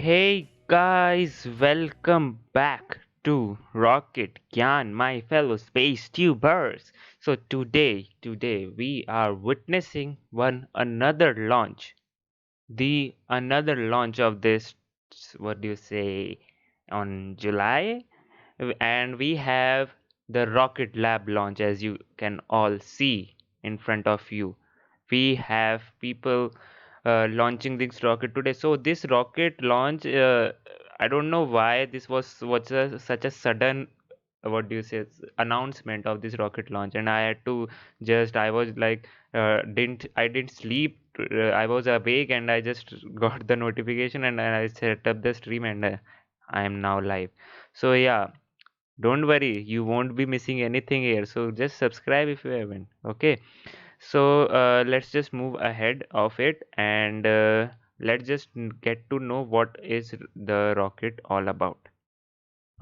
Hey guys, welcome back to Rocket Gyan, my fellow space tubers. So today we are witnessing one another launch. The another launch of this, what do you say, on July, and we have the Rocket Lab launch, as you can all see in front of you. We have people launching this rocket today. So this rocket launch, I don't know why this was such a sudden, what do you say, announcement of this rocket launch, and I had to just, I was like, didn't sleep. I was awake and I just got the notification, and I set up the stream, and I am now live. So yeah, don't worry, you won't be missing anything here. So just subscribe if you haven't. Okay. So let's just move ahead of it, and let's just get to know what is the rocket all about.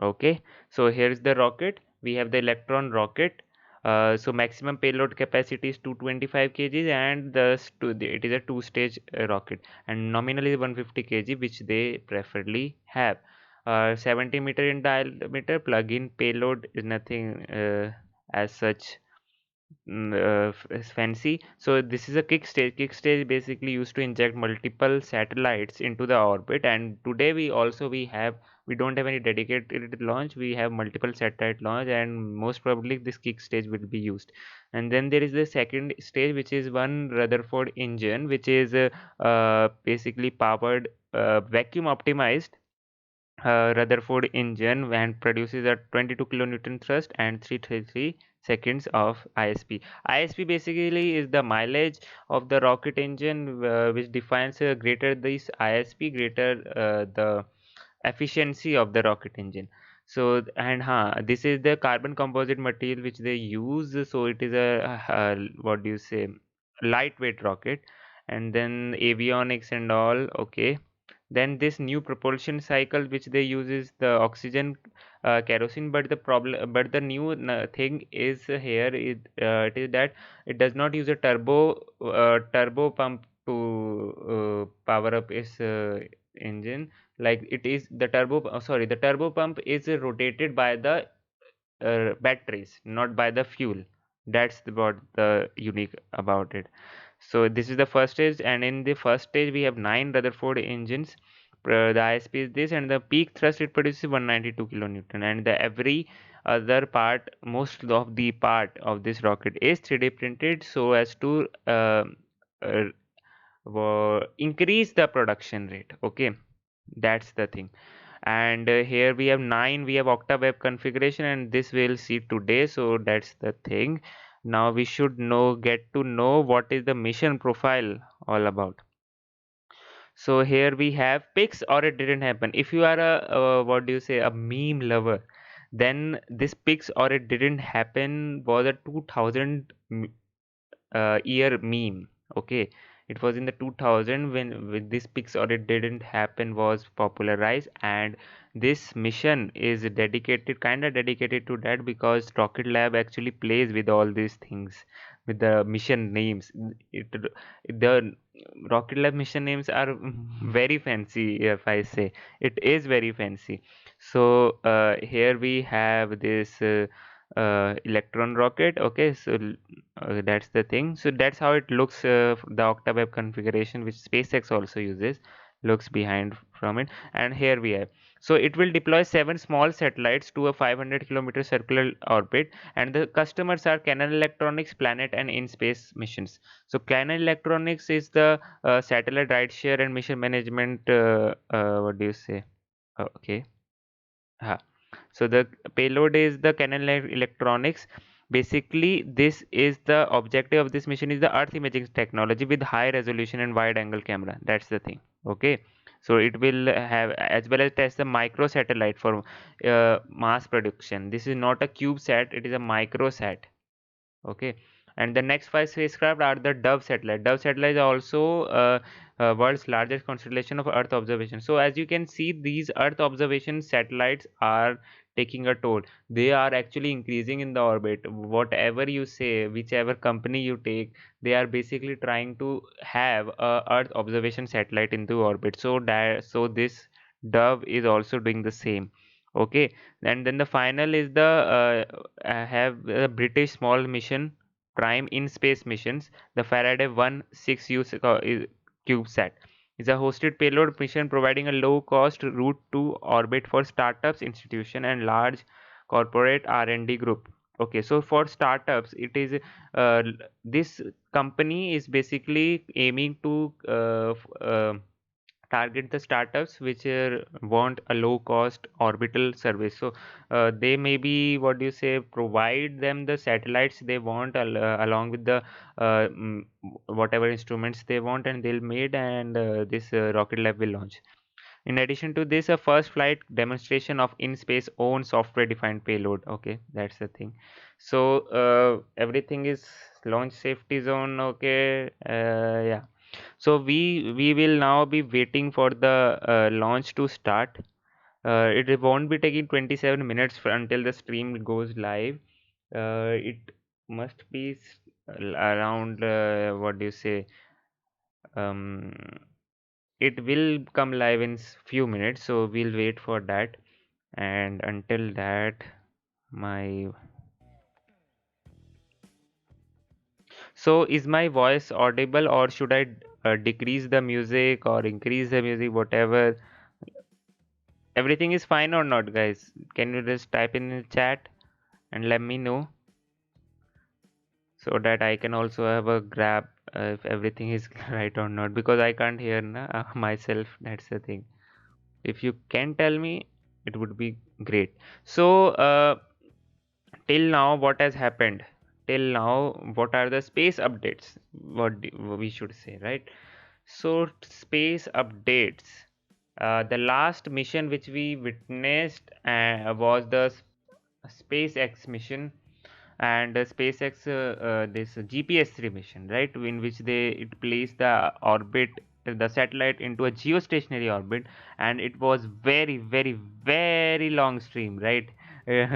Okay. So here's the rocket. We have the Electron rocket. So maximum payload capacity is 225 kgs, and it is a two-stage rocket, and nominally 150 kg, which they preferably have. 70-meter in diameter. Plug-in payload is nothing as such fancy. So this is a kick stage. Kick stage basically used to inject multiple satellites into the orbit, and today we don't have any dedicated launch. We have multiple satellite launch, and most probably this kick stage will be used. And then there is the second stage, which is one Rutherford engine, which is basically powered, vacuum optimized Rutherford engine, and produces a 22 kilonewton thrust and 333 seconds of ISP. ISP basically is the mileage of the rocket engine, which defines greater this ISP, greater the efficiency of the rocket engine. So, and this is the carbon composite material which they use. So it is a what do you say, lightweight rocket. And then avionics and all. Okay. Then this new propulsion cycle which they use is the oxygen, kerosene. But the new thing is here, it is that it does not use a turbo pump to power up its engine. Like, it is the the turbo pump is rotated by the batteries, not by the fuel. That's what the unique about it. So this is the first stage, and in the first stage we have 9 Rutherford engines. The ISP is this, and the peak thrust it produces 192 kilonewton, and the every other part, most of the part of this rocket is 3D printed, so as to uh, increase the production rate. Okay, that's the thing. And here we have 9, we have octaweb configuration, and this we'll see today. So that's the thing. Now we should get to know what is the mission profile all about. So here we have Pics or it didn't happen. If you are a what do you say, a meme lover, then this Pics or it didn't happen was a 2000 year meme. Okay, it was in the 2000 when with this Pics or it didn't happen was popularized, and this mission is dedicated, kind of dedicated to that, because Rocket Lab actually plays with all these things, with the mission names. The Rocket Lab mission names are very fancy, if I say. It is very fancy. So here we have this electron rocket. Okay, so that's the thing. So that's how it looks. The octaweb configuration, which SpaceX also uses, looks behind from it. And here we have. So it will deploy 7 small satellites to a 500-kilometer circular orbit, and the customers are Canon Electronics, Planet, and In Space missions. So Canon Electronics is the satellite rideshare and mission management. What do you say? Okay. Ha. So the payload is the Canon Electronics. Basically, this is the objective of this mission is the Earth imaging technology with high resolution and wide angle camera. That's the thing. Okay. So it will have, as well as test the microsatellite for mass production. This is not a CubeSat, it is a microsat. Okay. And the next 5 spacecraft are the Dove satellite. Dove satellite is also world's largest constellation of Earth observation. So as you can see, these Earth observation satellites are taking a toll. They are actually increasing in the orbit. Whatever you say, whichever company you take, they are basically trying to have a Earth observation satellite into orbit. So this Dove is also doing the same. Okay, and then the final is the have the British small mission prime in space missions. The Faraday 1 6U CubeSat is a hosted payload mission providing a low cost route to orbit for startups, institution, and large corporate R&D group. Okay, so for startups, it is this company is basically aiming to target the startups which want a low cost orbital service. So they maybe, what do you say, provide them the satellites they want along with the whatever instruments they want, and they'll made, and this rocket lab will launch. In addition to this, a first flight demonstration of in-space own software-defined payload. Okay, that's the thing. So everything is launch safety zone. Okay, yeah. So we will now be waiting for the launch to start. It won't be taking 27 minutes until the stream goes live. It must be around what do you say? Um, it will come live in few minutes, so we'll wait for that. And until that, my so is my voice audible, or should I decrease the music or increase the music, whatever? Everything is fine or not, guys? Can you just type in the chat and let me know so that I can also have a grab if everything is right or not, because I can't hear myself. That's the thing. If you can tell me, it would be great. So till now, what has happened? Till now, what are the space updates? We should say, right? So space updates. The last mission which we witnessed was the SpaceX mission, and SpaceX this GPS-3 mission, right, in which they it placed the satellite into a geostationary orbit, and it was very very very long stream, right?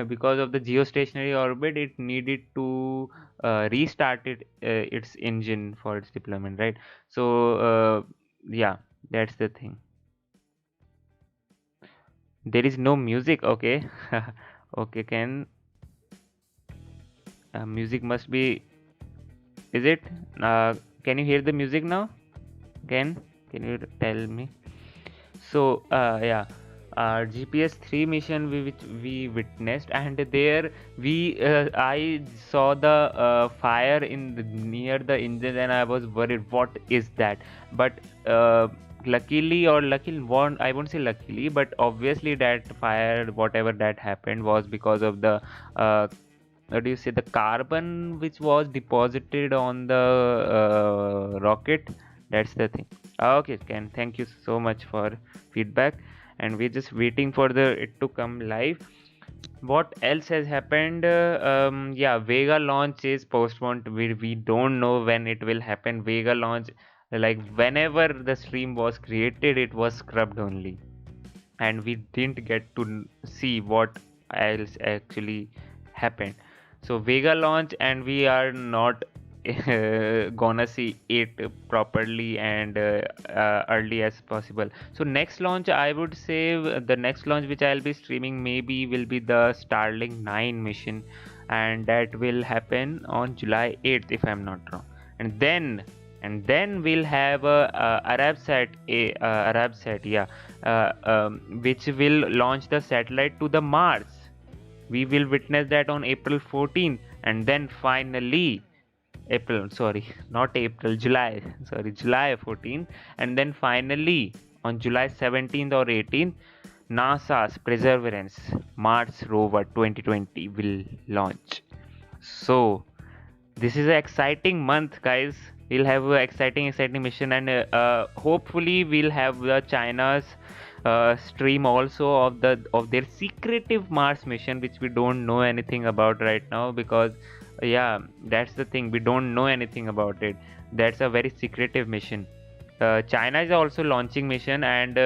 Because of the geostationary orbit, it needed to restart its engine for its deployment, right? So yeah, that's the thing. There is no music. Okay. Okay, can music must be, is it can you hear the music now? Can you tell me? So yeah, GPS 3 mission which we witnessed, and there we I saw the fire near the engine, and I was worried what is that. But luckily, or luckily, I won't say luckily, but obviously that fire, whatever that happened, was because of the what do you say, the carbon which was deposited on the rocket. That's the thing. Okay, Ken, thank you so much for feedback, and we're just waiting for the it to come live. What else has happened? Yeah, Vega launch is postponed. We don't know when it will happen. Vega launch, like whenever the stream was created, it was scrubbed only, and we didn't get to see what else actually happened. So Vega launch, and we are not gonna see it properly and early as possible. So next launch, I would say the next launch which I'll be streaming maybe will be the Starlink 9 mission, and that will happen on July 8th if I'm not wrong. And then we'll have a Arabsat, yeah, which will launch the satellite to the Mars. We will witness that on April 14th, and then finally April, sorry, not April, July, sorry, July 14th, and then finally on July 17th or 18th, NASA's Perseverance Mars rover 2020 will launch. So this is an exciting month, guys. We'll have an exciting mission, and hopefully we'll have the China's stream also of their secretive Mars mission, which we don't know anything about right now, because yeah, that's the thing, we don't know anything about it. That's a very secretive mission. China is also launching mission, and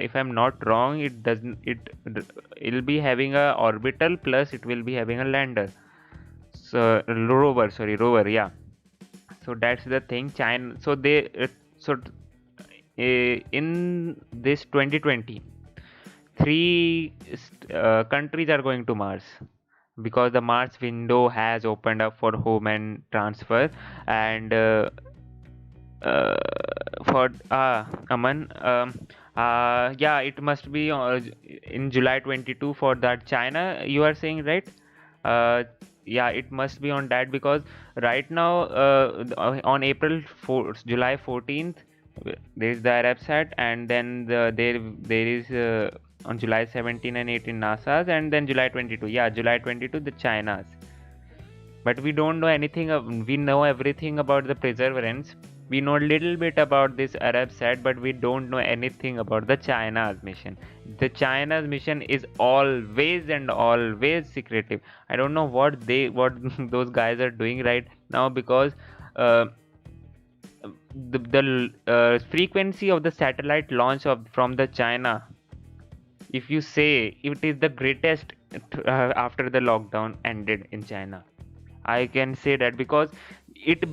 if I'm not wrong, it'll be having a orbital, plus it will be having a lander. So rover, sorry, rover, yeah. So that's the thing. China, so they so in this 2020, three countries are going to Mars because the Mars window has opened up for human transfer. And uh, for Aman, yeah, it must be in July 22 for that China you are saying, right? uh, yeah, it must be on that because right now on April 4, July 14th there is the Arabsat, and then there is on July 17 and 18 NASA's, and then July 22, yeah, July 22 the China's. But we don't know anything we know everything about the perseverance. We know a little bit about this Arabsat, but we don't know anything about the China's mission. The China's mission is always and always secretive. I don't know what those guys are doing right now, because uh, the frequency of the satellite launch from the China, if you say it is the greatest after the lockdown ended in China, I can say that because it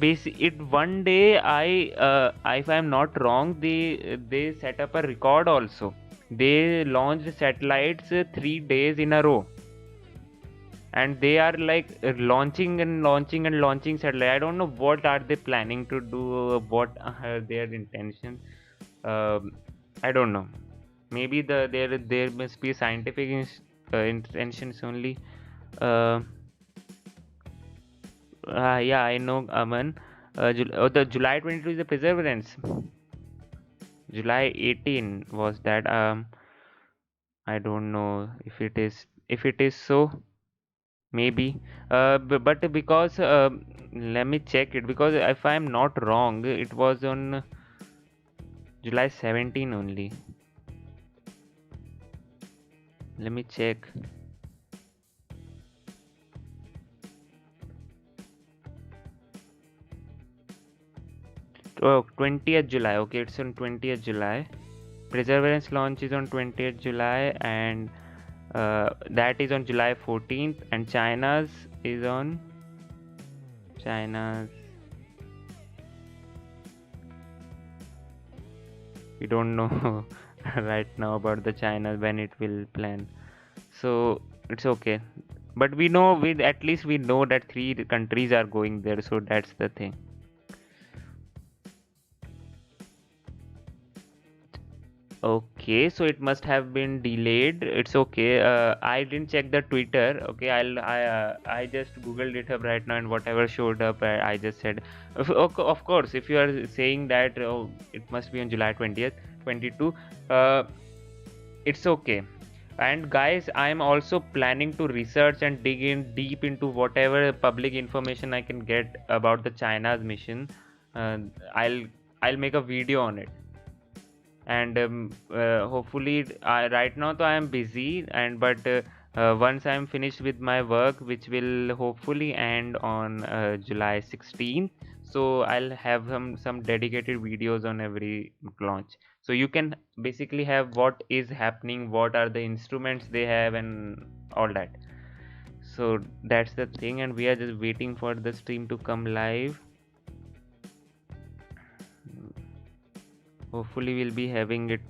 one day if I'm not wrong, they set up a record also. They launched satellites 3 days in a row, and they are like launching and launching and launching satellite. I don't know what are they planning to do, what are their intentions. Um, I don't know. Maybe there must be scientific intentions only. Uh, yeah, I know, Aman. The July 22 is the perseverance. July 18 was that. I don't know if it is. If it is so, maybe. But because let me check it, because if I am not wrong, it was on July 17 only. Let me check. Oh, 20th July. Okay, it's on 20th July. Perseverance launch is on 20th July, and that is on July 14th, and China's we don't know right now about the China when it will plan, so it's okay. But we know, with at least we know that three countries are going there, so that's the thing. Okay, so it must have been delayed. It's okay. I didn't check the Twitter. Okay, I just googled it up right now, and whatever showed up, I just said. Of course, if you are saying that it must be on July 20th, 22, uh, it's okay. And guys, I am also planning to research and dig in deep into whatever public information I can get about the China's mission. Uh, I'll I'll make a video on it, and hopefully right now though I am busy, and but once I am finished with my work, which will hopefully end on July 16th, so I'll have some dedicated videos on every launch, so you can basically have what is happening, what are the instruments they have, and all that. So that's the thing, and we are just waiting for the stream to come live. Hopefully we'll be having it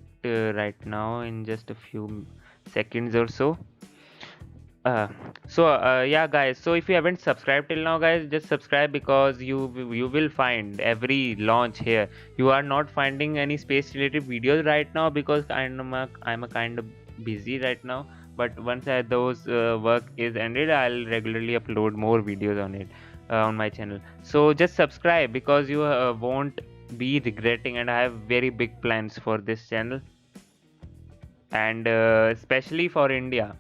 right now in just a few seconds or so. uh, yeah guys, so if you haven't subscribed till now, guys, just subscribe, because you will find every launch here. You are not finding any space related videos right now because I'm a kind of busy right now, but once those work is ended, I'll regularly upload more videos on it, on my channel. So just subscribe, because you won't be regretting, and I have very big plans for this channel, and especially for India,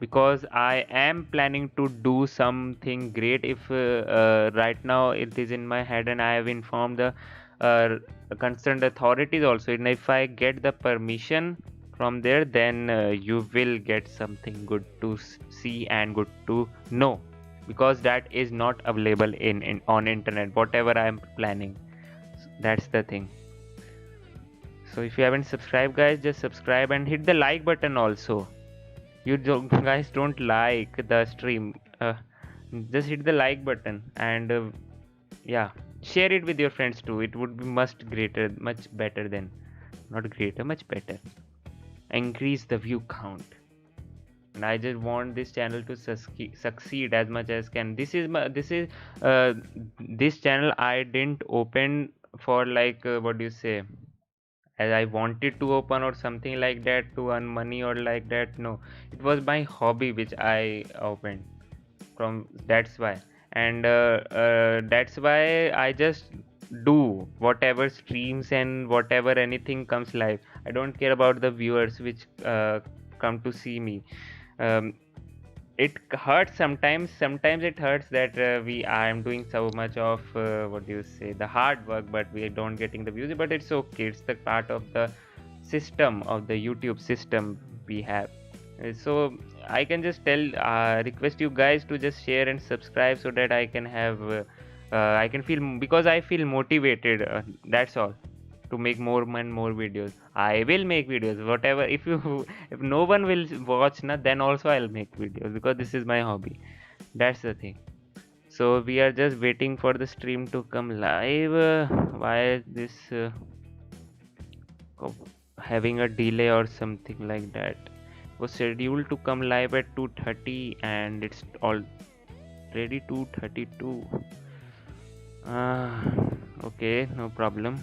because I am planning to do something great. If right now it is in my head, and I have informed the uh, concerned authorities also, and if I get the permission from there, then you will get something good to see and good to know, because that is not available in on internet, whatever I am planning. That's the thing. So if you haven't subscribed, guys, just subscribe and hit the like button also. You don't, guys don't like the stream, just hit the like button, and yeah, share it with your friends too. It would be much greater, much better than, not greater, much better. increase the view count. And I just want this channel to succeed as much as can. Uh, this channel I didn't open for like what do you say, as I wanted to open or something like that to earn money or like that. No, it was my hobby which I opened from. That's why. And that's why I just do whatever streams and whatever anything comes live. I don't care about the viewers which come to see me. um, it hurts sometimes. Sometimes it hurts that we I am doing so much of what do you say, the hard work, but we don't getting the views. But it's okay, it's the part of the system, of the YouTube system we have. So I can just tell request you guys to just share and subscribe so that I can have I can feel, because I feel motivated, that's all, to make more and more videos. I will make videos whatever. If you if no one will watch na, then also I'll make videos, because this is my hobby. That's the thing. So we are just waiting for the stream to come live. Why this of having a delay or something like that? Was scheduled to come live at 2:30 and it's already 2:32. Ah, okay, no problem.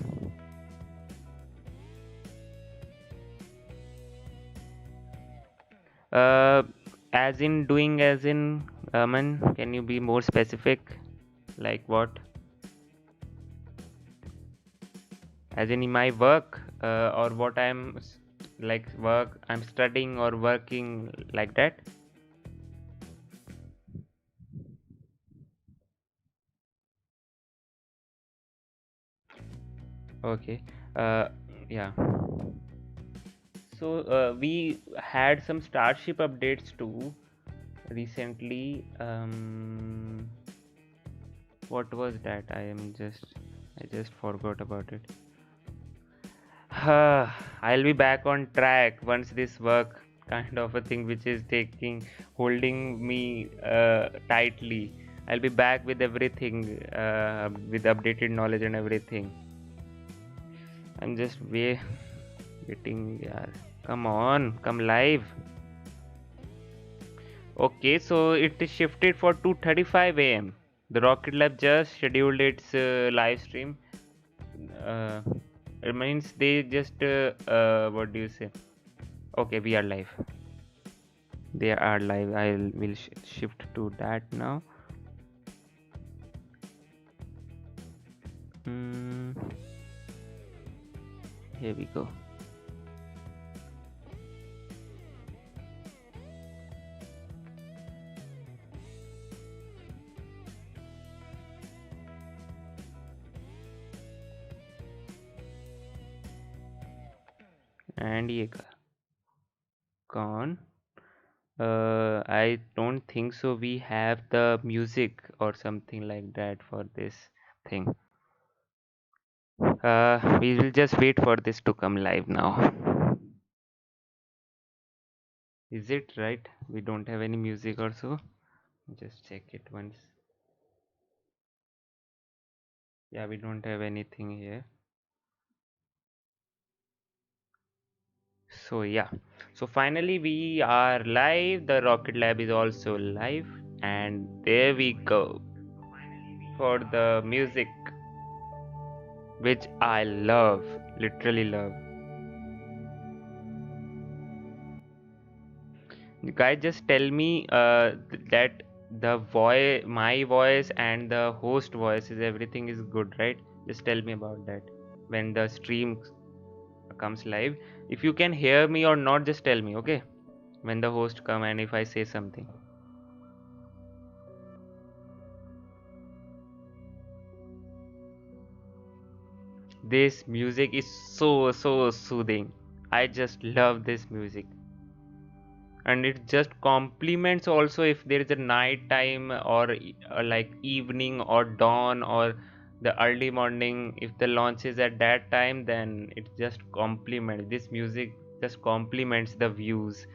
Uh, as in doing, as in, Aman, can you be more specific? Like what? As in my work, or what like work, I'm studying or working like that? Okay. Uh, yeah. So we had some Starship updates too recently. What was that? I just forgot about it. I'll be back on track once this work kind of a thing which is holding me tightly. I'll be back with everything, with updated knowledge and everything. I'm just waiting. Yeah, come on, come live. Okay, so it is shifted for 2:35 a.m. The Rocket Lab just scheduled its live stream. Uh, it means they just what do you say? Okay, we are live. They are live. I will shift to that now. Hmm. Here we go. And ye gone. I don't think so. We have the music or something like that for this thing. We will just wait for this to come live now. Is it right? We don't have any music or so. Just check it once. Yeah, we don't have anything here. So yeah. So finally we are live. The Rocket Lab is also live. And there we go for the music, which I love, literally love. Guys, just tell me that the voice, my voice, and the host voice is everything is good, right? Just tell me about that when the stream comes live. If you can hear me or not, just tell me, okay? When the host come and if I say something. This music is so soothing. I just love this music. And it just complements also if there is a night time or like evening or dawn or the early morning. If the launch is at that time, then it just complements, this music just complements the views,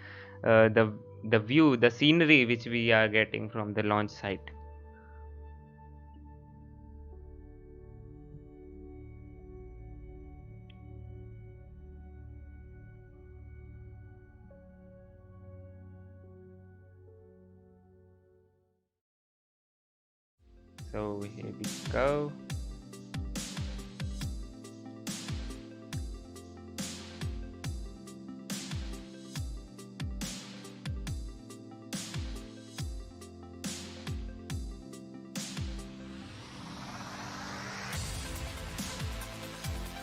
the view, the scenery which we are getting from the launch site. So here we go.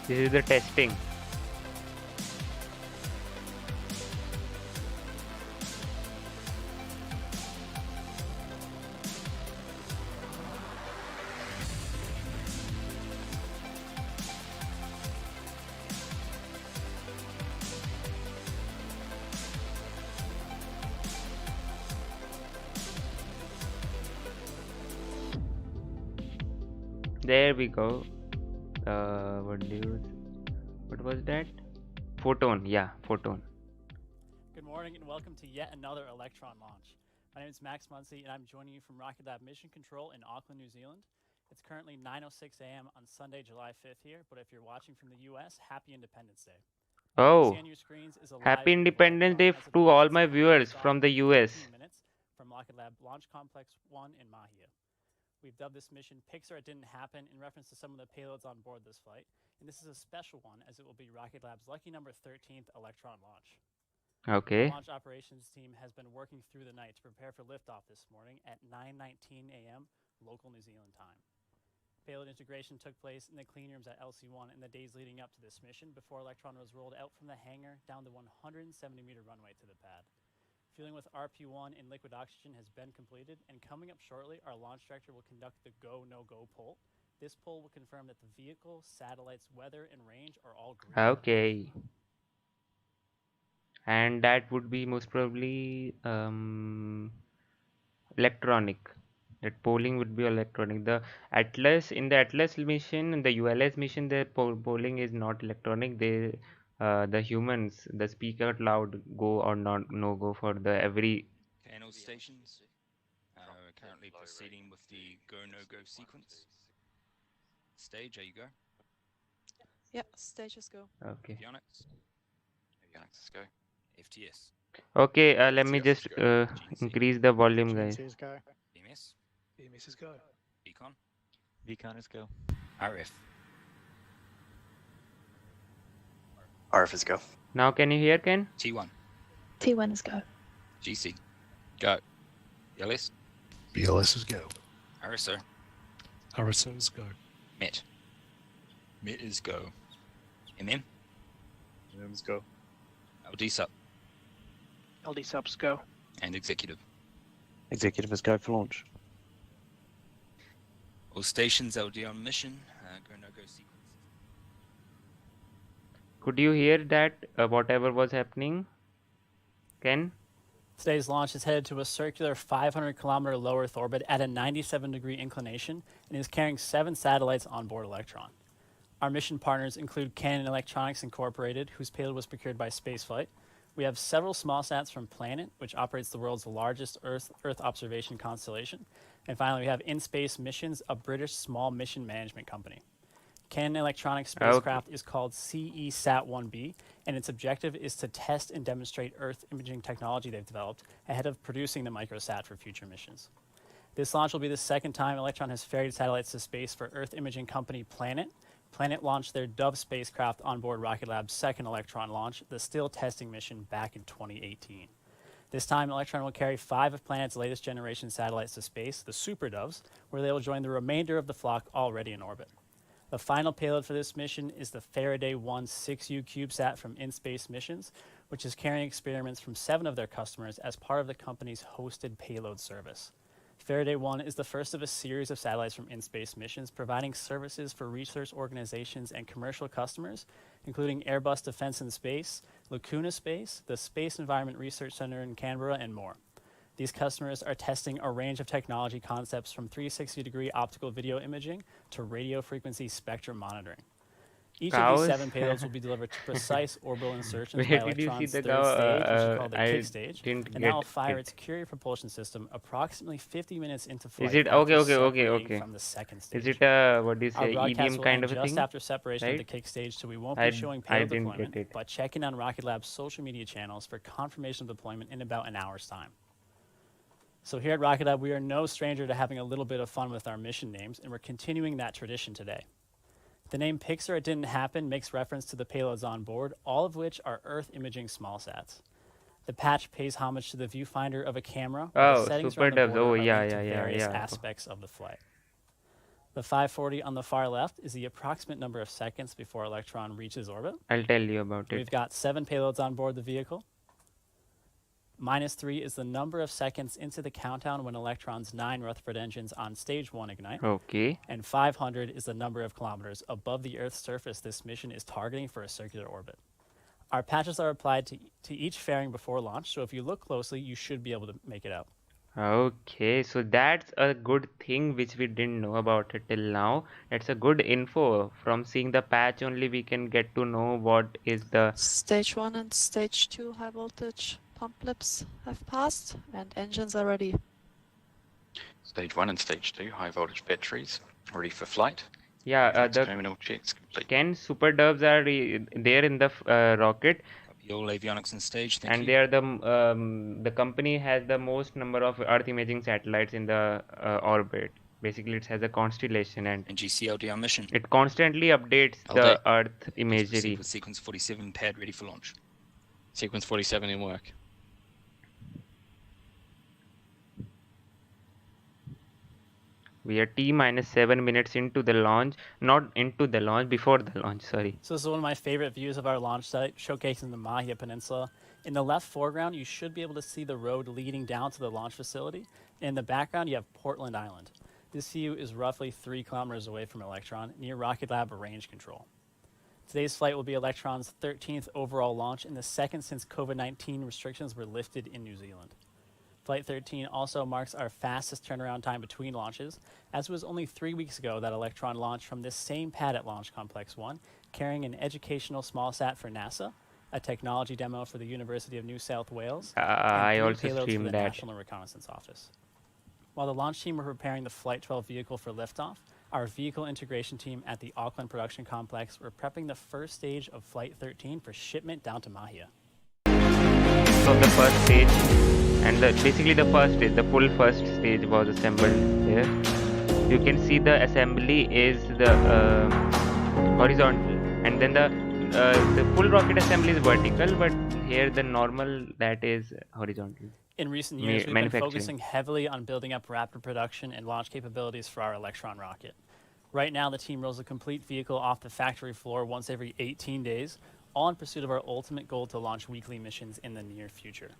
This is the testing. There we go. What was that? Photon, yeah, photon. Good morning and welcome to yet another Electron launch. My name is Max Muncy and I'm joining you from Rocket Lab Mission Control in Auckland, New Zealand. It's currently 9:06 a.m. on Sunday, July 5th here, but if you're watching from the US, happy Independence Day. What you see Oh, on your screens is a live happy view of Independence Electron Day as it to awaits all its my final viewers liftoff from the in US. 15 minutes from Rocket Lab Launch Complex 1 in Mahia. We've dubbed this mission Pics It Didn't Happen in reference to some of the payloads on board this flight, and this is a special one as it will be Rocket Lab's lucky number 13th Electron launch. Our Okay. launch operations team has been working through the night to prepare for liftoff this morning at 9:19 a.m. local New Zealand time. Payload integration took place in the clean rooms at LC-1 in the days leading up to this mission before Electron was rolled out from the hangar down the 170-meter runway to the pad. Fueling with RP-1 in liquid oxygen has been completed, and coming up shortly, our launch director will conduct the go, no-go poll. This poll will confirm that the vehicle, satellites, weather, and range are all green for launch. Okay. And that would be most probably electronic. That polling would be electronic. The Atlas in the Atlas mission, in the ULS mission, the polling is not electronic. They, the humans, the speak out loud, go or not, no go for the every. Okay, all stations. We're currently proceeding with the go no go sequence. Stage, you go. Yeah, stages go. Okay. Avionics. Avionics, go. FTS. Okay. Let me FTS just is go. GNC. increase the volume, guys. GNC is go. BMS. BMS is go. Beacon. Beacon is go. RF. RF is go. Now can you hear, Ken? T1. T1 is go. GC. Go. BLS. BLS is go. RSO. RSO is go. MET. MET is go. MM. MM is go. LD sub. LD subs go. And executive. Executive is go for launch. All stations LD on mission. Go no go sequence. Could you hear that? Whatever was happening, Ken? Today's launch is headed to a circular 500-kilometer low Earth orbit at a 97-degree inclination and is carrying 7 satellites on board Electron. Our mission partners include Canon Electronics Inc, whose payload was procured by Spaceflight. We have several small sats from Planet, which operates the world's largest Earth observation constellation. And finally, we have In Space Missions, a British small mission management company. Canon Electronics spacecraft is called CESat-1B, and its objective is to test and demonstrate Earth imaging technology they've developed ahead of producing the microsat for future missions. This launch will be the second time Electron has ferried satellites to space for Earth imaging company Planet. Planet launched their Dove spacecraft on board Rocket Lab's second Electron launch, the STILL testing mission, back in 2018. This time, Electron will carry 5 of Planet's latest generation satellites to space, the Super Doves, where they will join the remainder of the flock already in orbit. The final payload for this mission is the Faraday 1 6U CubeSat from In Space Missions, which is carrying experiments from 7 of their customers as part of the company's hosted payload service. Faraday 1 is the first of a series of satellites from In Space Missions, providing services for research organizations and commercial customers, including Airbus Defence and Space, Lacuna Space, the Space Environment Research Centre in Canberra, and more. These customers are testing a range of technology concepts from 360-degree optical video imaging to radio frequency spectrum monitoring. Each of these 7 payloads will be delivered to precise orbital insertions by Electron's third stage, which is called the kick stage, and that will fire its Curie propulsion system approximately 50 minutes into flight. Is it okay? From the second stage. Is it a what do you say, Our EDM kind of a just thing? after separation of the kick stage, so we won't be showing payload deployment, but check in on Rocket Lab's social media channels for confirmation of deployment in about an hour's time. So here at Rocket Lab, we are no stranger to having a little bit of fun with our mission names, and we're continuing that tradition today. The name Pics, or It Didn't Happen, makes reference to the payloads on board, all of which are Earth imaging smallsats. The patch pays homage to the viewfinder of a camera, where the Oh, settings super around the dubs. border Oh, are yeah, linked yeah, to yeah, various yeah. aspects of the flight. The 540 on the far left is the approximate number of seconds before Electron reaches orbit. I'll tell you about We've it. got 7 payloads on board the vehicle. -3 is the number of seconds into the countdown when Electron's 9 Rutherford engines on stage 1 ignite. Okay. And 500 is the number of kilometers above the Earth's surface this mission is targeting for a circular orbit. Our patches are applied to each fairing before launch, so if you look closely, you should be able to make it out. Okay, so that's a good thing which we didn't know about it till now. That's a good info. From seeing the patch only we can get to know what is the... Stage 1 and Stage 2 high voltage pump lips have passed and engines are ready. Stage 1 and Stage 2 high voltage batteries ready for flight. Yeah, Next the terminal checks complete. Ken super dubs are there in the rocket, Copy all avionics on stage, thank and you. they are the company has the most number of Earth imaging satellites in the orbit. Basically, it has a constellation, and NGCLD on mission. it constantly updates All the day. Earth Please imagery. proceed with sequence 47 pad ready for launch. Sequence 47 in work. We are T-7 minutes into the launch, not into the launch, before the launch, sorry. So this is one of my favorite views of our launch site, showcasing the Mahia Peninsula. In the left foreground, you should be able to see the road leading down to the launch facility. In the background, you have Portland Island. This view is roughly 3 kilometers away from Electron, near Rocket Lab range control. Today's flight will be Electron's 13th overall launch and the second since COVID-19 restrictions were lifted in New Zealand. Flight 13 also marks our fastest turnaround time between launches, as it was only 3 weeks ago that Electron launched from this same pad at Launch Complex 1, carrying an educational smallsat for NASA, a technology demo for the University of New South Wales, and I 3 also payloads for streamed the that. National Reconnaissance Office. While the launch team were preparing the Flight 12 vehicle for liftoff, our vehicle integration team at the Auckland Production Complex were prepping the first stage of Flight 13 for shipment down to Mahia. So the first stage, and basically the first stage, the full first stage was assembled there. You can see the assembly is the horizontal, and then the full rocket assembly is vertical, but here the normal that is horizontal. In recent years, we've been Manufacturing. focusing heavily on building up rapid production and launch capabilities for our Electron rocket. Right now, the team rolls a complete vehicle off the factory floor once every 18 days, all in pursuit of our ultimate goal to launch weekly missions in the near future.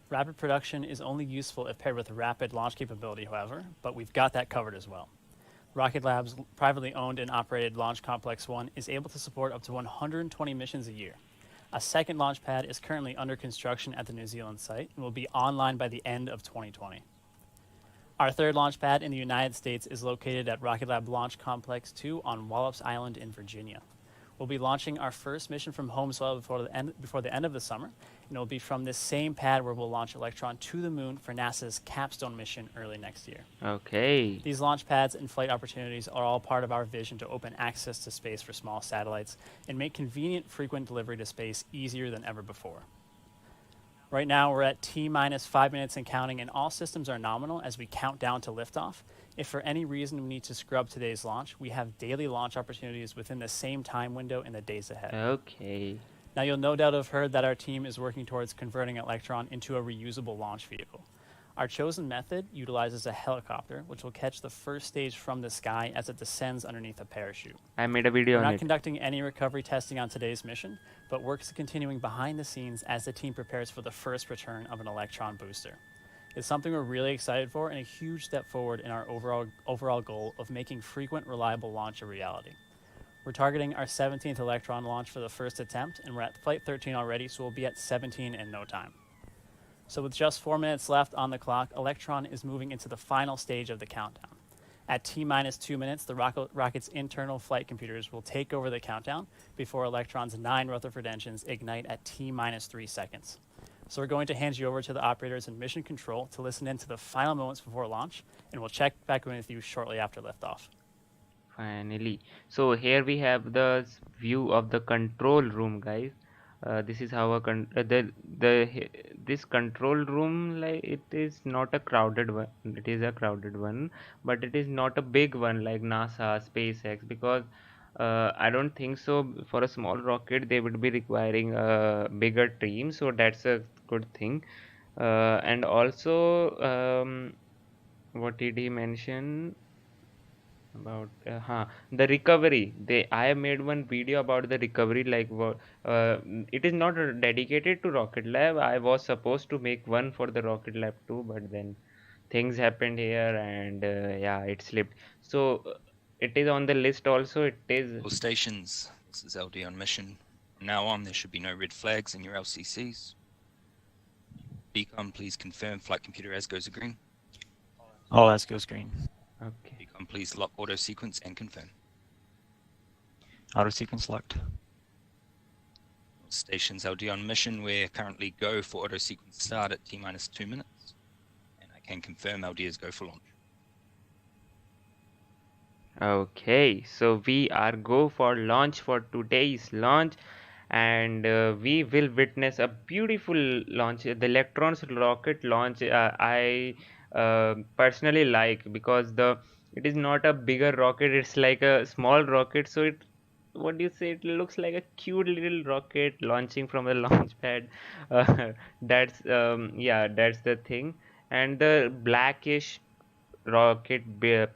Rapid production is only useful if paired with rapid launch capability, however, but we've got that covered as well. Rocket Lab's privately owned and operated Launch Complex 1 is able to support up to 120 missions a year. A second launch pad is currently under construction at the New Zealand site and will be online by the end of 2020. Our third launch pad in the United States is located at Rocket Lab Launch Complex 2 on Wallops Island in Virginia. We'll be launching our first mission from home soil before the end of the summer, and it will be from this same pad where we'll launch Electron to the moon for NASA's Capstone mission early next year. Okay. These launch pads and flight opportunities are all part of our vision to open access to space for small satellites and make convenient, frequent delivery to space easier than ever before. Right now, we're at T-5 minutes and counting, and all systems are nominal as we count down to liftoff. If for any reason we need to scrub today's launch, we have daily launch opportunities within the same time window in the days ahead. Okay. Now, you'll no doubt have heard that our team is working towards converting Electron into a reusable launch vehicle. Our chosen method utilizes a helicopter, which will catch the first stage from the sky as it descends underneath a parachute. I made a video We're on not it. conducting any recovery testing on today's mission, but work is continuing behind the scenes as the team prepares for the first return of an Electron booster. It's something we're really excited for and a huge step forward in our overall goal of making frequent, reliable launch a reality. We're targeting our 17th Electron launch for the first attempt, and we're at Flight 13 already, so we'll be at 17 in no time. So with just 4 minutes left on the clock, Electron is moving into the final stage of the countdown. At T-2 minutes, the rocket's internal flight computers will take over the countdown before Electron's 9 Rutherford engines ignite at T-3 seconds. So we're going to hand you over to the operators in mission control to listen in to the final moments before launch, and we'll check back in with you shortly after liftoff. Finally. So here we have the view of the control room, guys. This is how this control room, like, it is not a crowded one. It is a crowded one, but it is not a big one like NASA, SpaceX, because I don't think so. For a small rocket, they would be requiring a bigger team, so that's a good thing. And also, what did he mention about the recovery? I have made one video about the recovery, like what it is not dedicated to Rocket Lab. I was supposed to make one for the Rocket Lab too, but then things happened here, and yeah, it slipped. So it is on the list also. It is All stations, this is LD on mission. From now on, there should be no red flags in your LCCs. Beacon, please confirm flight computer as goes green. All as goes green. okay. Beacon, please lock auto sequence and confirm. Auto sequence locked. Stations LD on mission. We're currently go for auto sequence start at T-minus 2 minutes. And I can confirm LD is go for launch. Okay, so we are go for launch for today's launch, and we will witness a beautiful launch. The Electrons rocket launch, I personally like, because it is not a bigger rocket. It's like a small rocket. So what do you say? It looks like a cute little rocket launching from a launch pad. That's yeah, that's the thing. And the blackish rocket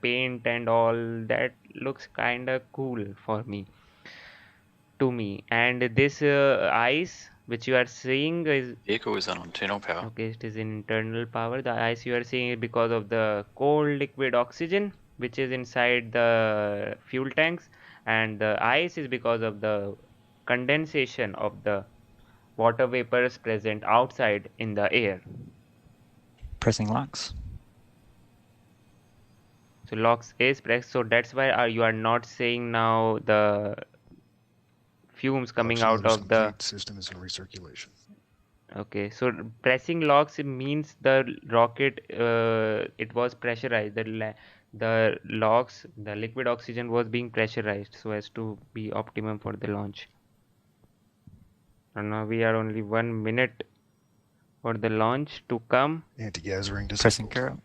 paint and all that looks kind of cool for me, to me. And this ice which you are seeing is Vehicle is on internal power. okay, it is in internal power. The ice you are seeing is because of the cold liquid oxygen which is inside the fuel tanks, and the ice is because of the condensation of the water vapors present outside in the air. Pressing locks. So locks is pressed, so that's why you are not seeing now the fumes coming out of the system is in recirculation. okay. So pressing locks, it means the rocket it was pressurized. The locks, the liquid oxygen was being pressurized so as to be optimum for the launch. And now we are only 1 minute for the launch to come. Anti-gas ring Pressing current.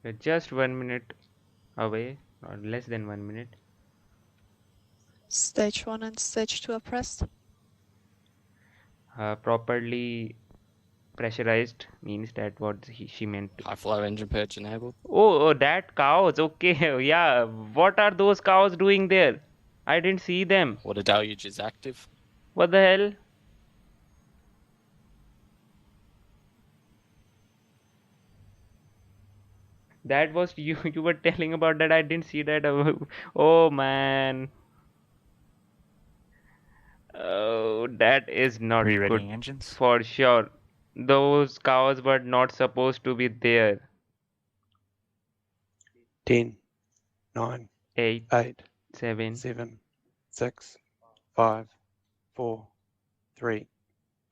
We're just 1 minute away, or less than 1 minute. Stage 1 and stage 2 are pressed. Properly pressurized means that what she meant. High flow engine purge enabled. Oh, that cows. Okay, yeah. What are those cows doing there? I didn't see them. Water deluge is active. What the hell? That was you. You were telling about that. I didn't see that. Oh man. Oh, that is not good Rereading engines. for sure. Those cows were not supposed to be there. 10, 9, 8, 8, 7. 7, 6, 5, 4, 3,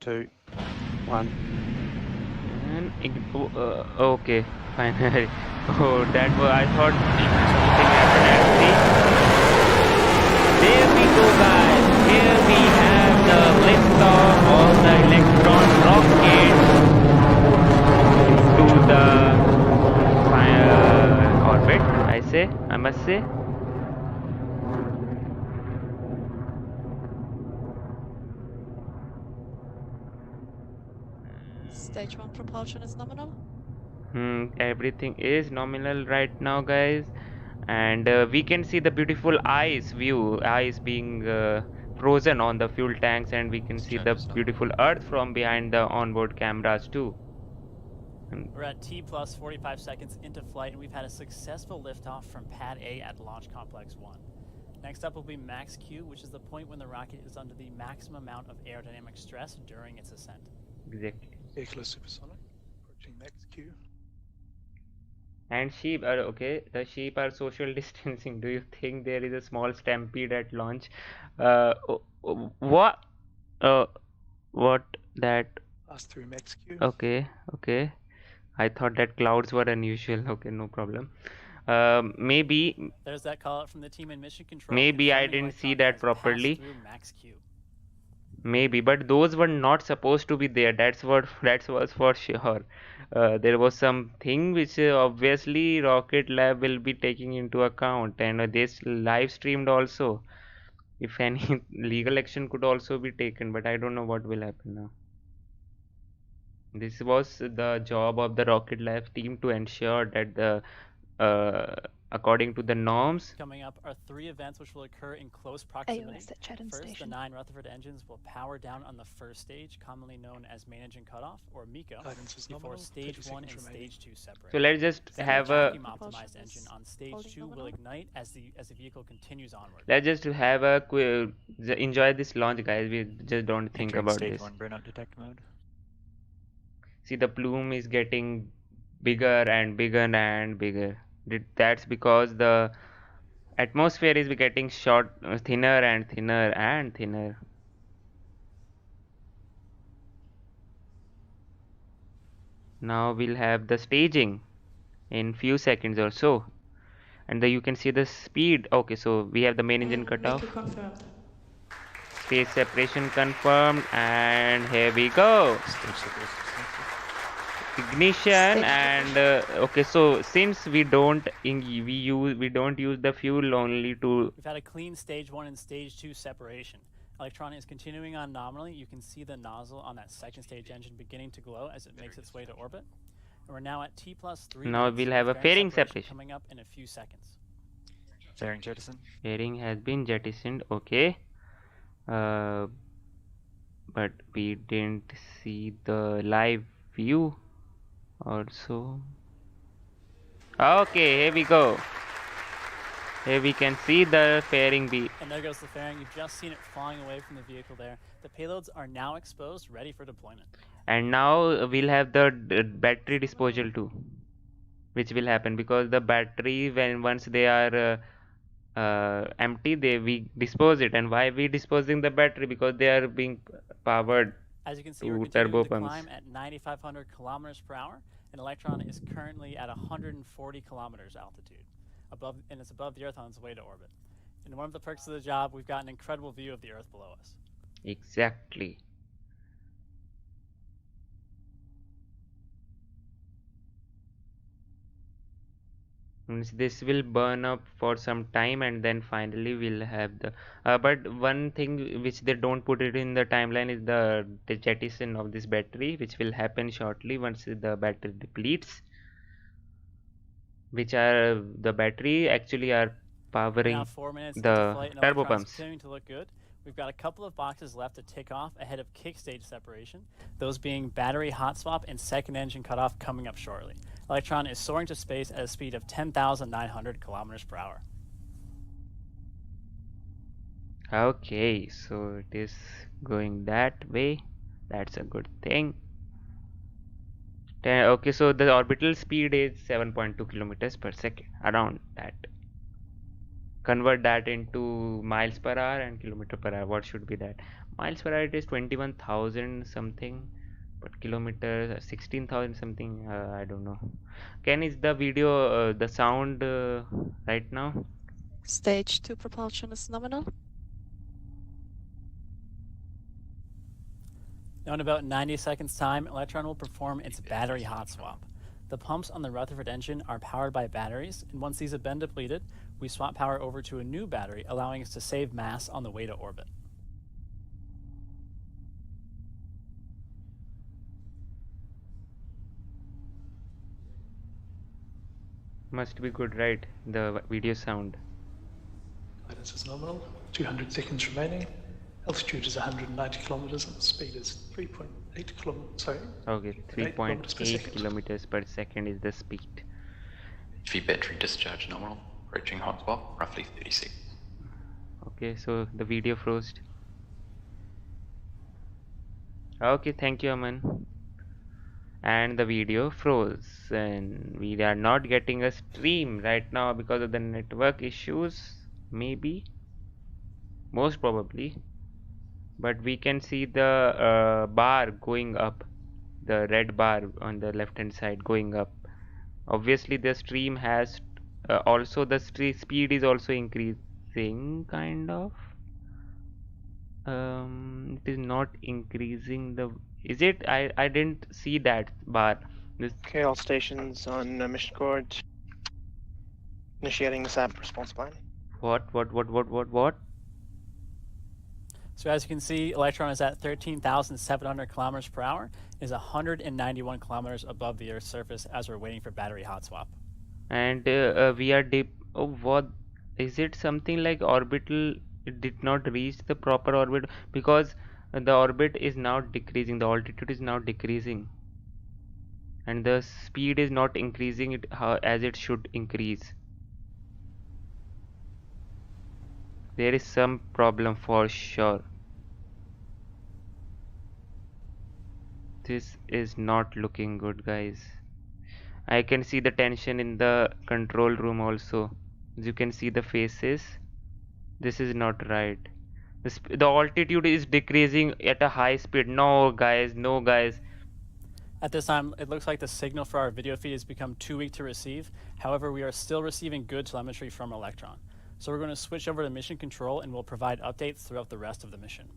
2, 1. And okay, finally. Oh, that was. I thought something happened. There we go, guys. Here we have the liftoff of the Electron rocket to the orbit. I must say. Stage 1 propulsion is nominal. Everything is nominal right now, guys, and we can see the beautiful ice being frozen on the fuel tanks, and we can see the beautiful earth from behind the onboard cameras too. We're at T plus 45 seconds into flight, and we've had a successful liftoff from Pad A at Launch Complex 1. Next up will be Max Q, which is the point when the rocket is under the maximum amount of aerodynamic stress during its ascent. Exactly. Vehicle is supersonic. Approaching Max Q. And sheep are okay. The sheep are social distancing. Do you think there is a small stampede at launch? What? What that? Pass through Max Q. Okay. I thought that clouds were unusual. Okay, no problem. Maybe There's that call out from the team in mission control. maybe I confirming didn't see Electron that has passed properly. through max Q. Maybe, but those were not supposed to be there. That's what that was for sure. There was something which obviously Rocket Lab will be taking into account, and this live streamed also. If any legal action could also be taken, but I don't know what will happen now. This was the job of the Rocket Lab team to ensure that the according to the norms. Coming up are 3 events which will occur in close proximity. AOS at Chatham First, the Station. 9 Rutherford engines will power down on the first stage, commonly known as main engine cutoff, or MECO, Guidance is before nominal. stage 30 1 and seconds remaining. stage 2 separate. So let's just Second, have the a vacuum optimized Propulsion engine is on stage holding 2 will nominal. ignite as the vehicle continues onward. let's just have a enjoy this launch, guys. We just don't think Entering about stage this. 1 burnout detect mode. See, the plume is getting bigger and bigger and bigger. That's because the atmosphere is getting short, thinner and thinner and thinner. Now we'll have the staging in few seconds or so, and you can see the speed. Okay, so we have the main engine cutoff, confirmed. stage separation confirmed, and here we go. Stage separation selected. Ignition. Stage And okay, so since we don't use the fuel only to. We've had a clean stage 1 and stage 2 separation. Electron is continuing on nominally. You can see the nozzle on that second stage engine beginning to glow as it makes its way to orbit. And we're now at T+3. Now we'll have a fairing separation coming up in a few seconds. Fairing jettison. Fairing has been jettisoned. Okay, but we didn't see the live view also. Okay, here we go. Here we can see the fairing be. And there goes the fairing. You've just seen it flying away from the vehicle there. The payloads are now exposed, ready for deployment. And now we'll have the battery disposal too, which will happen because the battery, once they are empty, we dispose it. And why we disposing the battery? Because they are being powered. As you can see, to we're continuing turbo to pumps. climb at 9,500 kilometers per hour, and Electron is currently at 140 kilometers altitude, and it's above the Earth on its way to orbit. And one of the perks of the job, we've got an incredible view of the Earth below us. Exactly. Means this will burn up for some time, and then finally we'll have the but one thing which they don't put it in the timeline is the jettison of this battery, which will happen shortly once the battery depletes, which are the battery actually are powering Now 4 minutes the into flight, and turbo Electron's pumps. continuing to look good. We've got a couple of boxes left to tick off ahead of kick stage separation, those being battery hot swap and second engine cutoff coming up shortly. Electron is soaring to space at a speed of 10,900 kilometers per hour. Okay, so it is going that way. That's a good thing. Okay, so the orbital speed is 7.2 kilometers per second, around that. Convert that into miles per hour and kilometer per hour. What should be that? Miles per hour, it is 21,000 something, but kilometers 16,000 something. I don't know. Ken, is the video the sound right now? Stage 2 propulsion is nominal. Now in about 90 seconds time, Electron will perform its battery hot swap. The pumps on the Rutherford engine are powered by batteries, and once these have been depleted, we swap power over to a new battery, allowing us to save mass on the way to orbit. Must be good, right? The video sound. Guidance is nominal. 200 seconds remaining. Altitude is 190 kilometers and the speed is 3.8 kilometers. Sorry. Okay, 8 kilometers per 3.8 second. kilometers per second is the speed. HV battery discharge nominal. Approaching hot swap, roughly 30 seconds. Okay, so the video froze. Okay, thank you, Aman. And the video froze, and we are not getting a stream right now because of the network issues, maybe, most probably. But we can see the bar going up, the red bar on the left hand side going up. Obviously the stream has also the speed is also increasing kind of. It is not increasing the, is it? I didn't see that bar. This Okay, all stations on mission coord. Initiating the SAP response plan. what? So as you can see, Electron is at 13,700 kilometers per hour, is 191 kilometers above the Earth's surface as we're waiting for battery hot swap. And we are deep. Oh, what is it? Something like orbital? It did not reach the proper orbit because the orbit is now decreasing. The altitude is now decreasing, and the speed is not increasing it as it should increase. There is some problem for sure. This is not looking good, guys. I can see the tension in the control room also. As you can see the faces. This is not right. The altitude is decreasing at a high speed. No, guys. No, guys. At this time, it looks like the signal for our video feed has become too weak to receive. However, we are still receiving good telemetry from Electron. So we're going to switch over to mission control and we'll provide updates throughout the rest of the mission.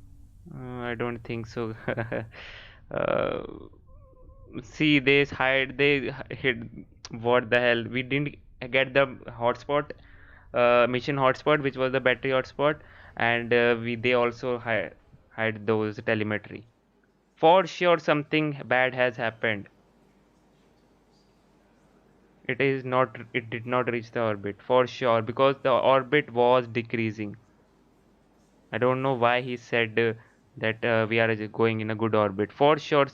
I don't think so. uh, See, they hid. What the hell? We didn't get the hotspot, mission hotspot, which was the battery hotspot, and they also hide those telemetry. For sure, something bad has happened. It did not reach the orbit for sure because the orbit was decreasing. I don't know why he said that we are going in a good orbit. For sure,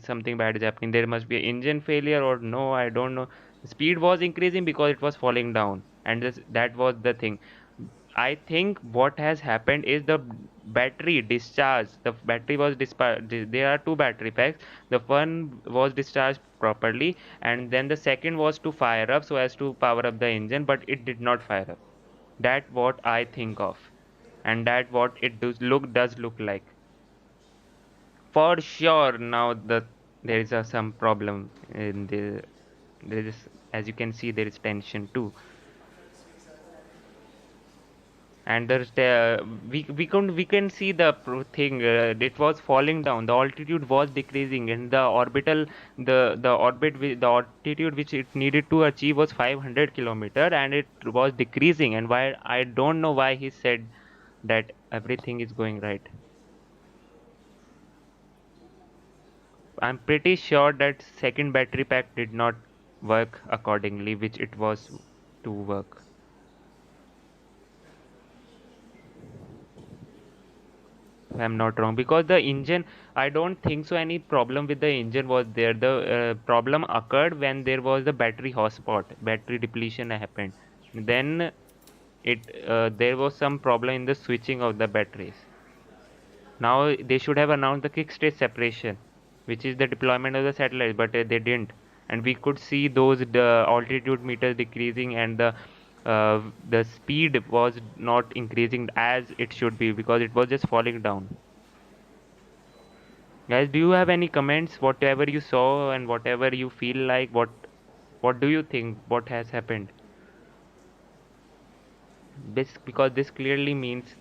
something bad is happening. There must be an engine failure or no, I don't know. The speed was increasing because it was falling down, and that was the thing. I think what has happened is the battery discharge. The battery was there are two battery packs. The one was discharged properly, and then the second was to fire up so as to power up the engine, but it did not fire up. That what I think of, and that what it does look like. For sure, now there is some problem in there is, as you can see, there is tension too. And we can see the thing, it was falling down, the altitude was decreasing, and the the altitude which it needed to achieve was 500 kilometer, and it was decreasing. And why, I don't know why he said that everything is going right. I'm pretty sure that second battery pack did not work accordingly, which it was to work. I'm not wrong, because the engine, I don't think so any problem with the engine was there. The problem occurred when there was the battery hotspot, battery depletion happened. Then there was some problem in the switching of the batteries. Now they should have announced the kick stage separation, which is the deployment of the satellite, but they didn't. And we could see those altitude meters decreasing, and the speed was not increasing as it should be because it was just falling down. Guys, do you have any comments? Whatever you saw and whatever you feel like, what do you think? What has happened? Because this clearly means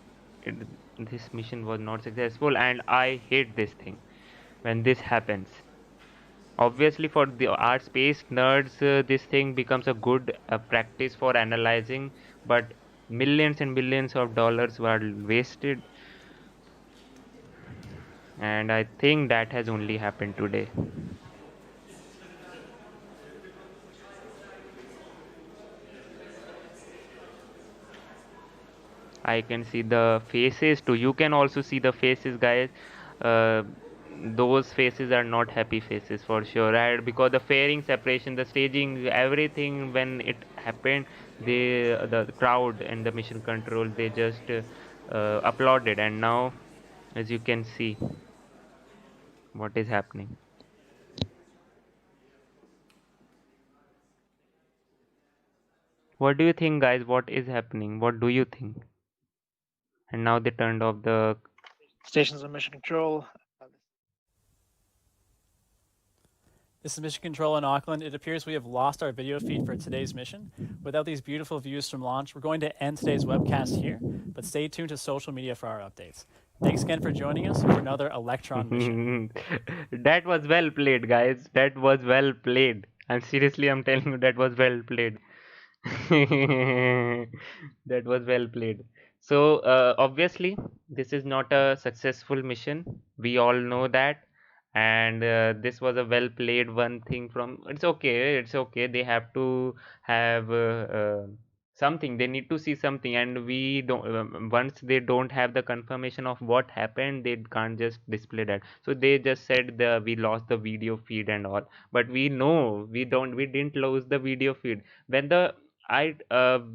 this mission was not successful, and I hate this thing when this happens. Obviously, for our space nerds, this thing becomes a good practice for analyzing, but millions and billions of dollars were wasted, and I think that has only happened today. I can see the faces too. You can also see the faces, guys. Uh, those faces are not happy faces for sure, right? Because the fairing separation, the staging, everything when it happened, the crowd and the mission control, they just applauded. And now, as you can see, what is happening. What do you think, guys? What is happening? What do you think? And now they turned off the Stations on mission control. This is Mission Control in Auckland. It appears we have lost our video feed for today's mission. Without these beautiful views from launch, we're going to end today's webcast here, but stay tuned to social media for our updates. Thanks again for joining us for another Electron mission. That was well played, guys. That was well played. I'm telling you, that was well played. That was well played. So, obviously, this is not a successful mission. We all know that. And this was a well played one thing from. It's okay. It's okay. They have to have something. They need to see something. And we don't. Once they don't have the confirmation of what happened, they can't just display that. So they just said we lost the video feed and all. But we know we didn't lose the video feed when the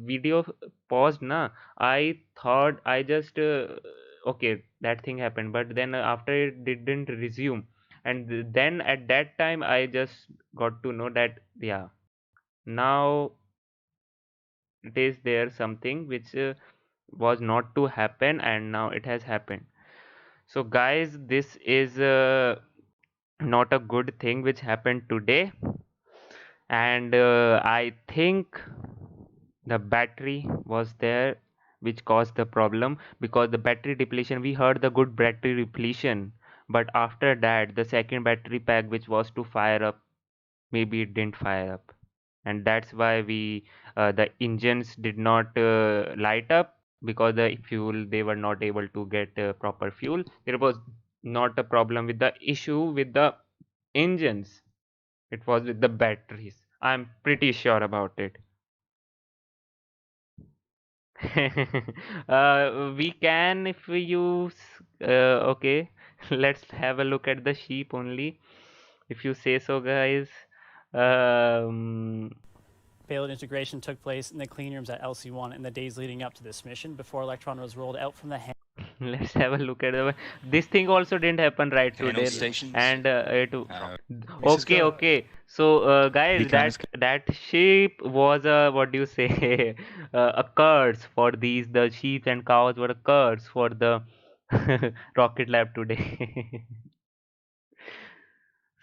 video paused na. I thought I just okay, that thing happened, but then after it didn't resume, and then at that time I just got to know that yeah, now it is there something which was not to happen, and now it has happened. So guys, this is not a good thing which happened today, and I think the battery was there which caused the problem, because the battery depletion, we heard the good battery depletion, but after that the second battery pack which was to fire up, maybe it didn't fire up, and that's why we the engines did not light up, because the fuel, they were not able to get proper fuel. There was not a problem with the issue with the engines, it was with the batteries. I'm pretty sure about it. We can, if we use okay, let's have a look at the sheep only, if you say so, guys. Payload integration took place in the clean rooms at LC1 in the days leading up to this mission before Electron was rolled out from the Let's have a look at this thing also didn't happen right Panel today, stations. and Mrs. okay. So guys, Beacons. that sheep was a, what do you say, a curse for these, the sheep and cows were a curse for the rocket lab today.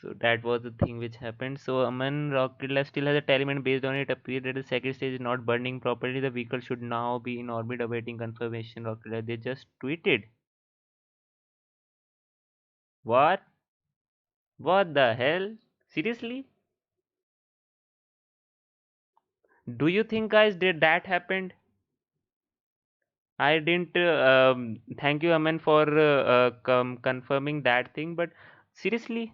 So that was the thing which happened. So Aman, rocket lab still has a element based on it appeared that the second stage is not burning properly. The vehicle should now be in orbit awaiting confirmation. Rocket lab, they just tweeted. What? What the hell? Seriously? Do you think, guys, did that happened? I didn't. Thank you, Aman, for confirming that thing. But seriously,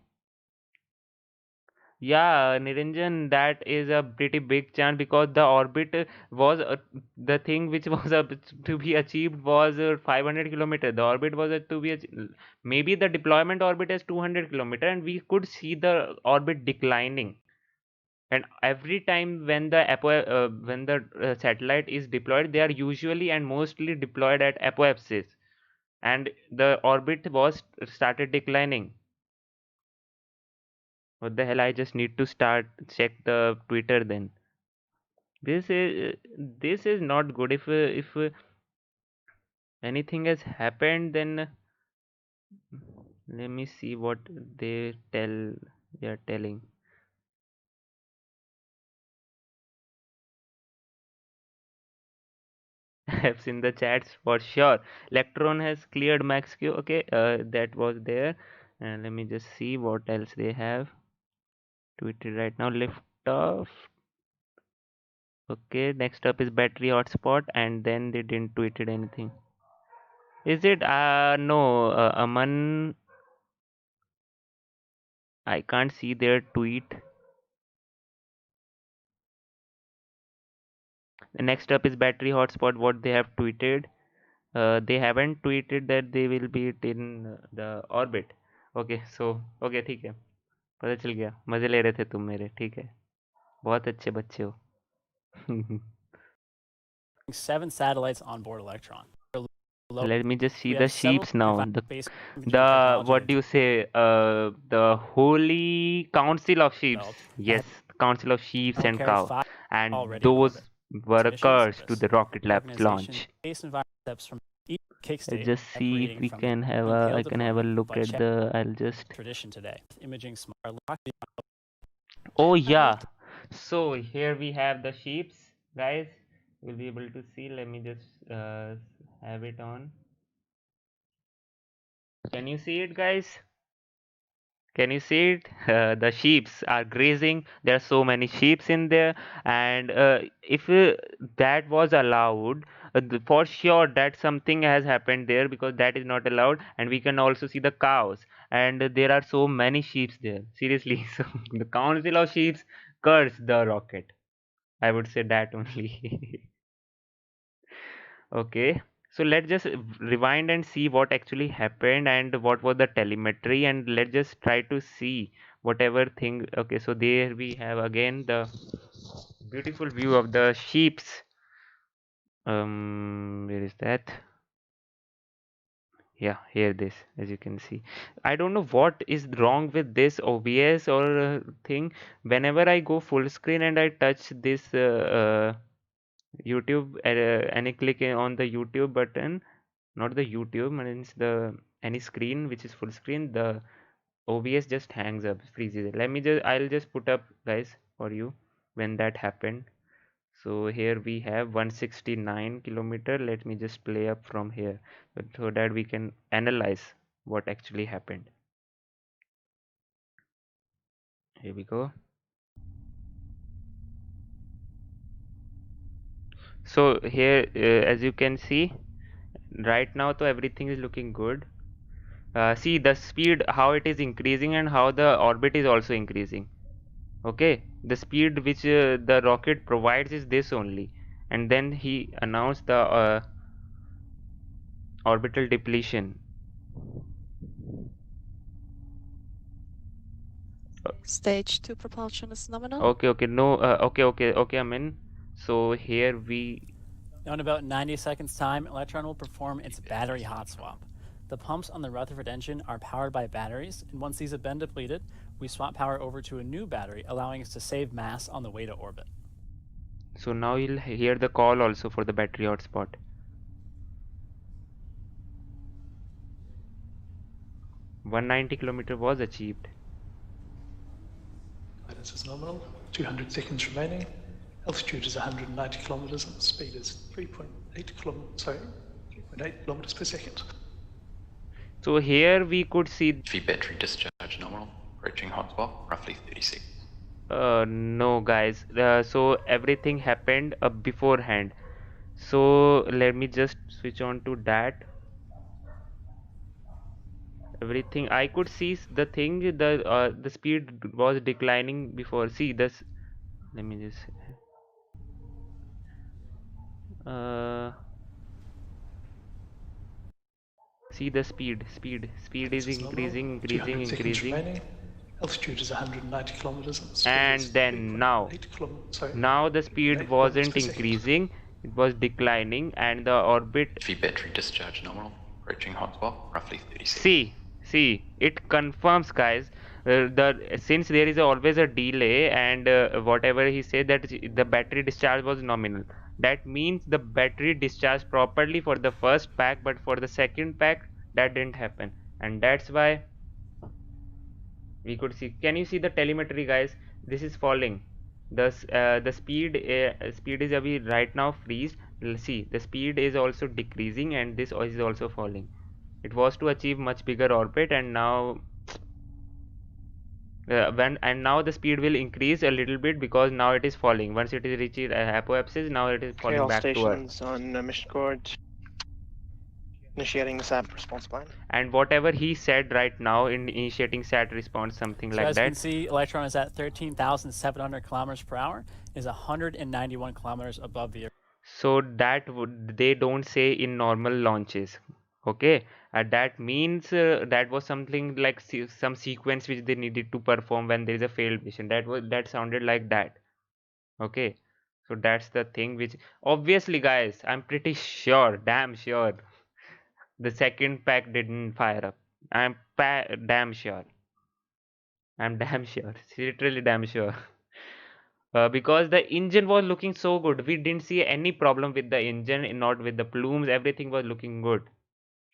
yeah, Niranjan, that is a pretty big chance, because the orbit was the thing which was to be achieved was 500 kilometer. The orbit was to be maybe the deployment orbit is 200 kilometer, and we could see the orbit declining. And every time when the satellite is deployed, they are usually and mostly deployed at apoapsis, and the orbit was started declining. What the hell? I just need to start check the Twitter then. This is not good. If anything has happened, then let me see what they are telling. I've seen the chats for sure. Electron has cleared max Q. Okay, that was there. And let me just see what else they have tweeted right now. Lift off. Okay, next up is battery hotspot, and then they didn't tweeted anything. Is it? No, Aman. I can't see their tweet. Next up is battery hotspot. What they have tweeted. They haven't tweeted that they will be in the orbit. Okay, so okay, ठीक है, पता चल गया, मजे ले रहे थे तुम मेरे, ठीक है, बहुत अच्छे बच्चे हो. 7 satellites on board Electron. Let me just see We the have several sheeps now. space imaging The technology what do you say? The Holy Council of Sheeps. developed. Yes, Council of Sheeps We'll and carry cow. 5 And already in those orbit. were a Mission curse to service. the Rocket Lab's Organization, launch. Space environment steps from each kick Let's stage just of see if creating we from can have on a. payload I can have a deployment look by at check the. I'll just. tradition today. Imaging smart Oh High yeah, voltage. so here we have the sheeps, guys. You'll be able to see. Let me just have it on. Can you see it, guys? Can you see it? The sheeps are grazing. There are so many sheeps in there, and if that was allowed, for sure that something has happened there because that is not allowed. And we can also see the cows, and there are so many sheeps there. Seriously, so the council of sheeps curse the rocket. I would say that only. Okay, so let's just rewind and see what actually happened and what was the telemetry, and let's just try to see whatever thing. Okay, so there we have again the beautiful view of the sheeps. Where is that? Yeah, here this, as you can see. I don't know what is wrong with this OBS or thing. Whenever I go full screen and I touch this YouTube, and I click on the YouTube button, not the YouTube, means the any screen which is full screen, the OBS just hangs up, freezes. I'll just put up, guys, for you when that happened. So here we have 169 kilometer. Let me just play up from here so that we can analyze what actually happened. Here we go. So here, as you can see, right now, so everything is looking good. See the speed, how it is increasing and how the orbit is also increasing. Okay, the speed which the rocket provides is this only, and then he announced the orbital depletion. Stage 2 propulsion is nominal. Okay, no, okay, I'm in. So here we Now, in about 90 seconds' time, Electron will perform its battery hot swap. The pumps on the Rutherford engine are powered by batteries, and once these have been depleted, we swap power over to a new battery, allowing us to save mass on the way to orbit. So now you'll hear the call also for the battery hotspot. 190 kilometer was achieved. Guidance is nominal. 200 seconds remaining. Altitude is 190 kilometers and the speed is 3.8 kilometers per second. So here we could see V battery discharge nominal. Approaching hotspot, roughly 30 seconds. no, guys, so everything happened beforehand. So let me just switch on to that. Everything I could see the thing, the speed was declining before. See this. Let me just see the speed is Guidance nominal. increasing 200 seconds remaining. Altitude is 190 kilometers and the speed and is then now 3.8 now the speed 3.8 kilometers wasn't per second. increasing, it was declining, and the orbit. V battery discharge nominal. Approaching hotspot, roughly 30 seconds. See, it confirms, guys. Since there is always a delay, and whatever he said that the battery discharge was nominal, that means the battery discharged properly for the first pack, but for the second pack that didn't happen, and that's why we could see. Can you see the telemetry, guys? This is falling. The speed is abhi right now freeze. See, the speed is also decreasing, and this is also falling. It was to achieve much bigger orbit, and now now the speed will increase a little bit because now it is falling. Once it is reaching apoapsis, now it is Okay, falling all back to Earth. stations on mission court. Initiating SAT response plan. And whatever he said right now in initiating SAT response, something So like as you that. can see, Electron is at 13,700 kilometers per hour, is 191 kilometers above the Earth. So that they don't say in normal launches. Okay, that means that was something like some sequence which they needed to perform when there is a failed mission. That sounded like that. Okay, so that's the thing which obviously, guys, I'm pretty sure, damn sure, the second pack didn't fire up. Damn sure. I'm damn sure, literally damn sure. Because the engine was looking so good, we didn't see any problem with the engine, not with the plumes. Everything was looking good.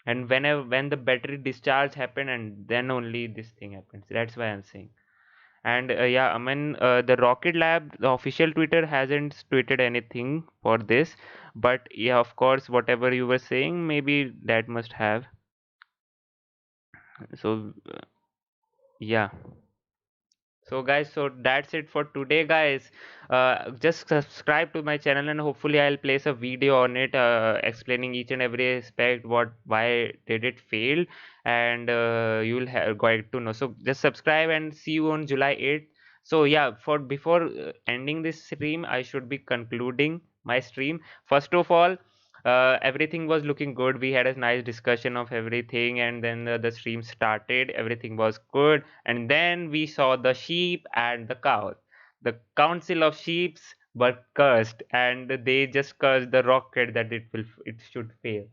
And when the battery discharge happened, and then only this thing happens. That's why I'm saying. And yeah, I mean, the Rocket Lab, the official Twitter hasn't tweeted anything for this, but yeah, of course, whatever you were saying, maybe that must have. So yeah. So guys, so that's it for today, guys. Just subscribe to my channel, and hopefully I'll place a video on it, explaining each and every aspect, why did it fail, and you'll have got to know. So just subscribe and see you on July 8th. So yeah, for before ending this stream, I should be concluding my stream. First of all, everything was looking good. We had a nice discussion of everything, and then the stream started. Everything was good, and then we saw the sheep and the cows. The council of sheeps were cursed, and they just cursed the rocket that it should fail.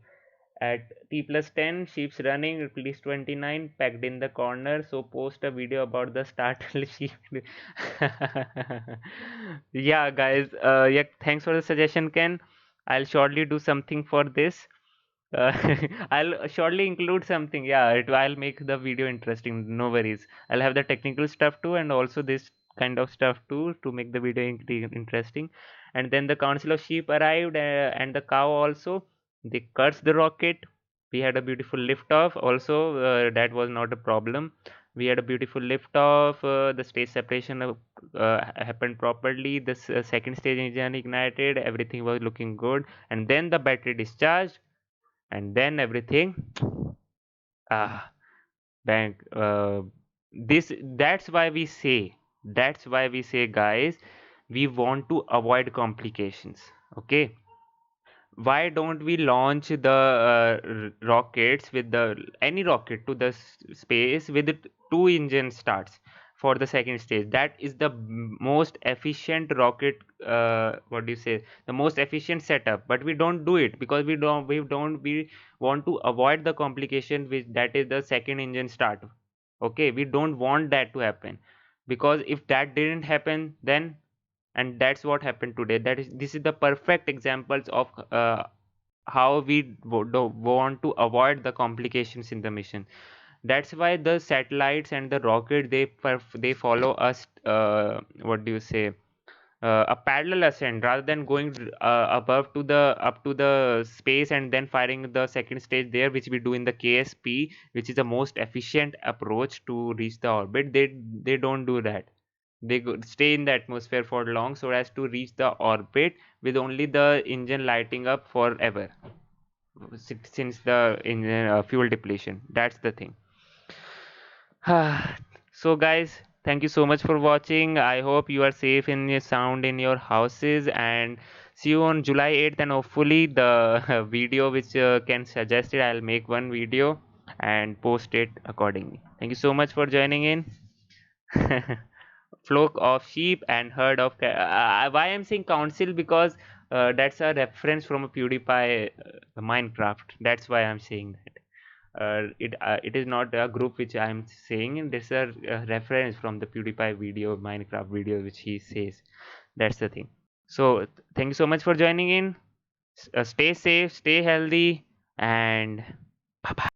At T+10, sheep's running, release 29, packed in the corner. So post a video about the startled sheep. Yeah, guys. Yeah, thanks for the suggestion, Ken. I'll surely do something for this. Uh, I'll surely include something. Yeah, I'll make the video interesting. No worries. I'll have the technical stuff too, and also this kind of stuff too, to make the video interesting. And then the Council of Sheep arrived, and the cow also. They cursed the rocket. We had a beautiful liftoff. Also, that was not a problem. We had a beautiful liftoff. The stage separation happened properly. The second stage engine ignited. Everything was looking good. And then the battery discharged, and then everything ah bank this that's why we say, guys, we want to avoid complications. Okay, why don't we launch the rockets with the any rocket to the space with two engine starts for the second stage? That is the most efficient rocket, what do you say, the most efficient setup. But we don't do it because we want to avoid the complication, which that is the second engine start. Okay, we don't want that to happen, because if that didn't happen, then, and that's what happened today. This is the perfect examples of how we want to avoid the complications in the mission. That's why the satellites and the rocket, they follow us, what do you say, a parallel ascent, rather than going above to the up to the space and then firing the second stage there, which we do in the KSP, which is the most efficient approach to reach the orbit. They don't do that. They stay in the atmosphere for long so as to reach the orbit with only the engine lighting up forever, since the engine fuel depletion. That's the thing. So guys, thank you so much for watching. I hope you are safe in your sound in your houses, and see you on July 8th. And hopefully the video which Ken suggested, I'll make one video and post it accordingly. Thank you so much for joining in. Flock of sheep and herd of why I'm saying council, because that's a reference from a PewDiePie Minecraft. That's why I'm saying that. It is not a group which I'm saying, and this is a reference from the PewDiePie video, Minecraft video, which he says. That's the thing. So thank you so much for joining in. Stay safe, stay healthy, and bye bye.